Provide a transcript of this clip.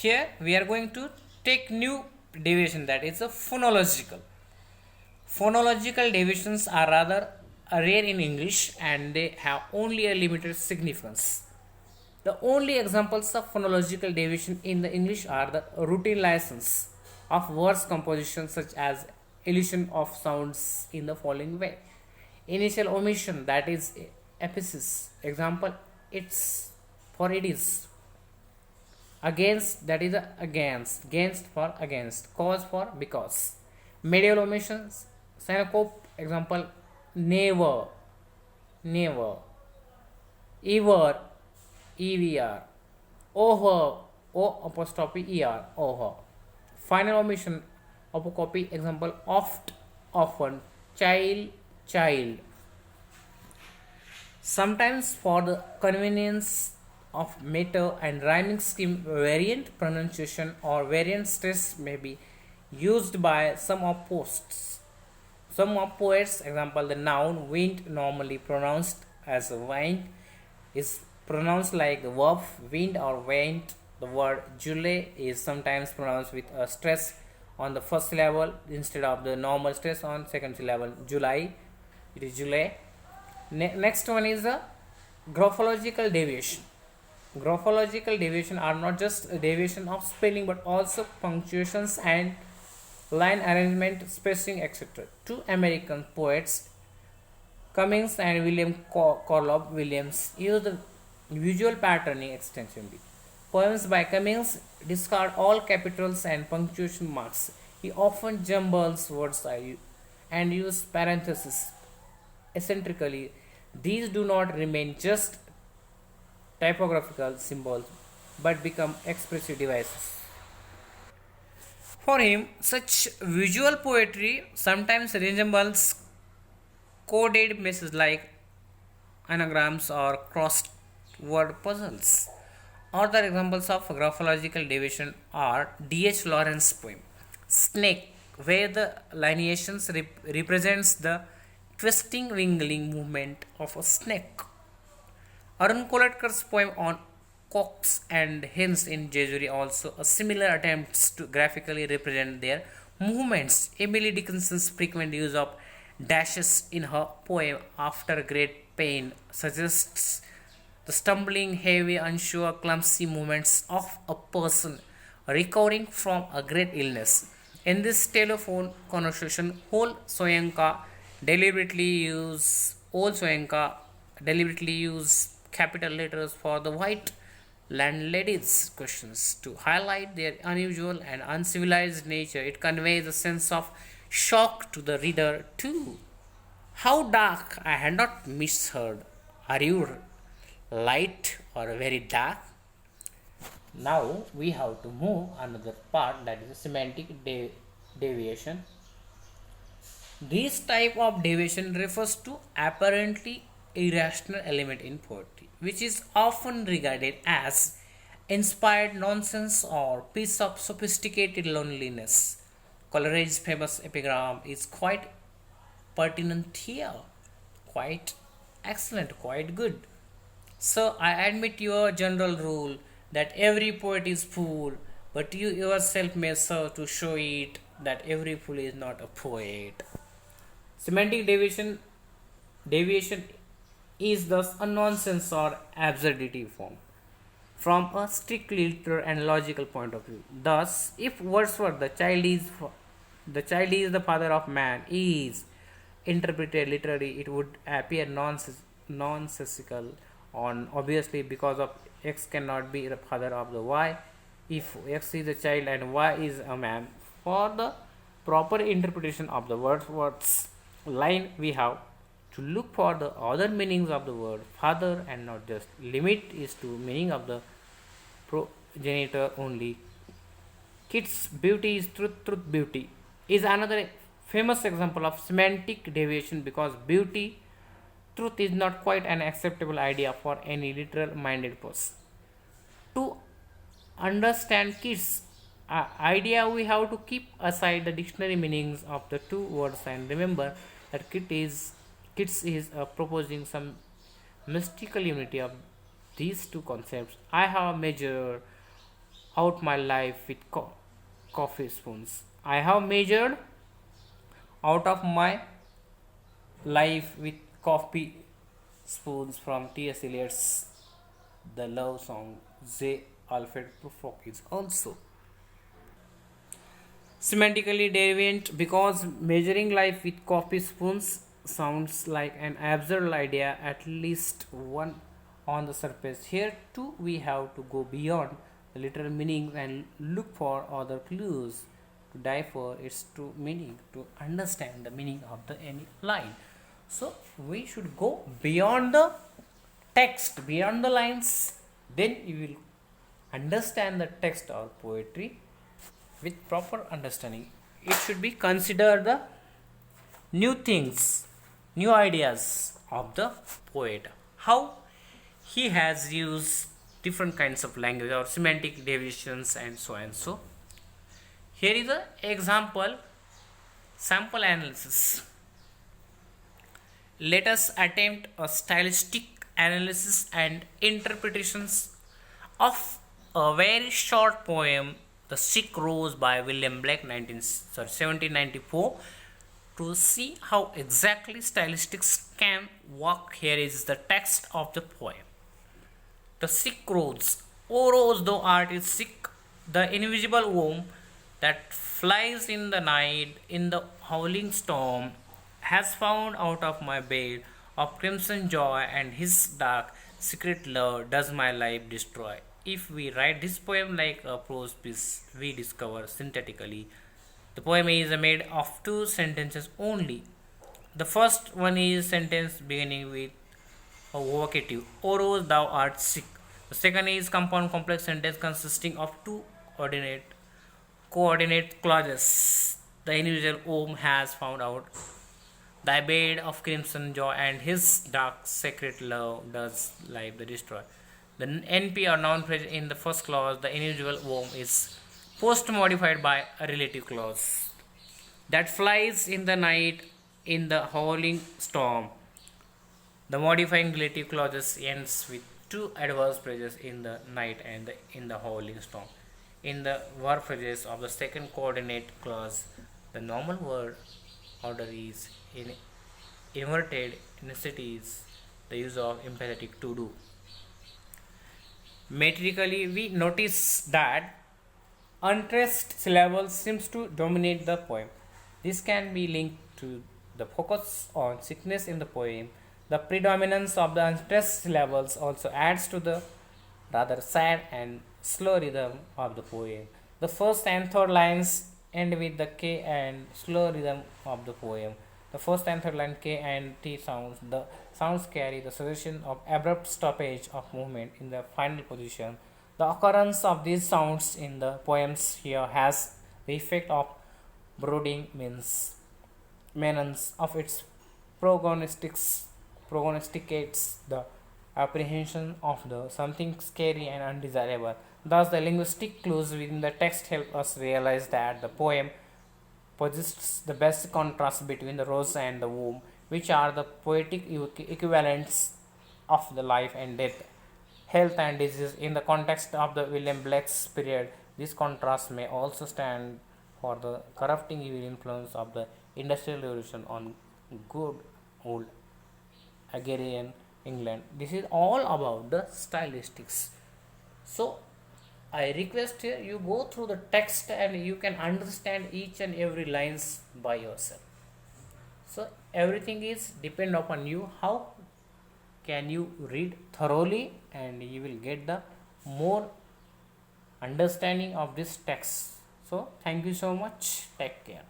Here we are going to take new deviation, that is a phonological. Phonological deviations are rather rare in English and they have only a limited significance. The only examples of phonological deviation in the English are the routine license of verse composition, such as elision of sounds in the following way. Initial omission, that is epipsis. Example, it's for it is. Against, that is against for against. Cause for because. Medial omissions, synocope. Example, never, never. Ever, EVR. Over, O apostrophe ER, over. Final omission, apocopy. Example, oft, often. Child, child. Sometimes for the convenience of meter and rhyming scheme, variant pronunciation or variant stress may be used by some of poets. Some of poets, example, the noun wind, normally pronounced as wind, is pronounced like the verb wind or wind. The word July is sometimes pronounced with a stress on the first syllable instead of the normal stress on second syllable. July, it is July. Next one is the graphological deviation. Graphological deviation are not just a deviation of spelling but also punctuations and line arrangement, spacing, etc. Two American poets, Cummings and William Corlob Williams, use the visual patterning extensively. Poems by Cummings discard all capitals and punctuation marks. He often jumbles words and uses parentheses eccentrically. These do not remain just typographical symbols but become expressive devices. For him, such visual poetry sometimes resembles coded messages like anagrams or crossword puzzles. Other examples of graphological deviation are D.H. Lawrence's poem Snake, where the lineations represents the twisting wiggling movement of a snake. Arun Kolatkar's poem on cocks and hens in Jejuri also a similar attempts to graphically represent their movements. Emily Dickinson's frequent use of dashes in her poem After Great Pain suggests the stumbling, heavy, unsure, clumsy movements of a person recovering from a great illness. In this telephone conversation, Old Soyenka deliberately use capital letters for the white landlady's questions to highlight their unusual and uncivilized nature. It conveys a sense of shock to the reader too. How dark, I had not misheard. Are you light or very dark? Now we have to move another part, that is semantic deviation. This type of deviation refers to apparently irrational element in poetry, which is often regarded as inspired nonsense or piece of sophisticated loneliness. Coleridge's famous epigram is quite pertinent here, quite excellent, quite good. So I admit your general rule that every poet is fool, but you yourself may serve to show it that every fool is not a poet. Semantic deviation is thus a nonsense or absurdity form from a strictly literal and logical point of view. Thus, if Wordsworth, the father of man, is interpreted literally, it would appear nonsensical on obviously because of X cannot be the father of the Y if X is a child and Y is a man. For the proper interpretation of the Wordsworth's line, we have to look for the other meanings of the word father and not just limit is to meaning of the progenitor only. Kids beauty is truth beauty is another famous example of semantic deviation because beauty truth is not quite an acceptable idea for any literal minded person. To understand kids idea, we have to keep aside the dictionary meanings of the two words and remember that kids is proposing some mystical unity of these two concepts. I have measured out my life with coffee spoons. I have measured out of my life with coffee spoons from T.S. Eliot's The Love Song. J. Alfred Prufrock is also semantically deviant because measuring life with coffee spoons sounds like an absurd idea, at least one on the surface. Here too, we have to go beyond the literal meanings and look for other clues to decipher its true meaning, to understand the meaning of the any line. So we should go beyond the text, beyond the lines, then you will understand the text or poetry with proper understanding. It should be consider the new things, new ideas of the poet. How he has used different kinds of language or semantic deviations and so and so. Here is an example sample analysis. Let us attempt a stylistic analysis and interpretations of a very short poem, The Sick Rose by William Blake, 1794, to see how exactly stylistics can work. Here is the text of the poem. The sick rose, O rose, thou art is sick, the invisible worm that flies in the night, in the howling storm, has found out of my bed of crimson joy, and his dark secret love does my life destroy. If we write this poem like a prose piece, we discover synthetically the poem is made of two sentences only. The first one is sentence beginning with a vocative, O rose, thou art sick. The second is compound complex sentence consisting of two coordinate clauses. The individual whom has found out thy bed of crimson joy, and his dark sacred love does life the destroy. The NP or noun phrase in the first clause, the individual whom, is post modified by a relative clause that flies in the night, in the howling storm. The modifying relative clauses ends with two adverb phrases, in the night and in the howling storm. In the verb phrases of the second coordinate clause, the normal word order is in inverted necessities the use of imperative to do. Metrically, we notice that unstressed syllables seems to dominate the poem. This can be linked to the focus on sickness in the poem. The predominance of the unstressed syllables also adds to the rather sad and slow rhythm of the poem. The first and third lines end with the K and slow rhythm of the poem. The first and third line K and T sounds. The sounds carry the suggestion of abrupt stoppage of movement in the final position. The occurrence of these sounds in the poems here has the effect of brooding menace of its prognosticates the apprehension of the something scary and undesirable. Thus, the linguistic clues within the text help us realize that the poem possesses the best contrast between the rose and the womb, which are the poetic equivalents of the life and death, health and disease. In the context of the William Blake's period, this contrast may also stand for the corrupting evil influence of the Industrial Revolution on good old agrarian England. This is all about the stylistics. So I request here you go through the text and you can understand each and every lines by yourself. So everything is depend upon you. How can you read thoroughly, and you will get the more understanding of this text. So thank you so much. Take care.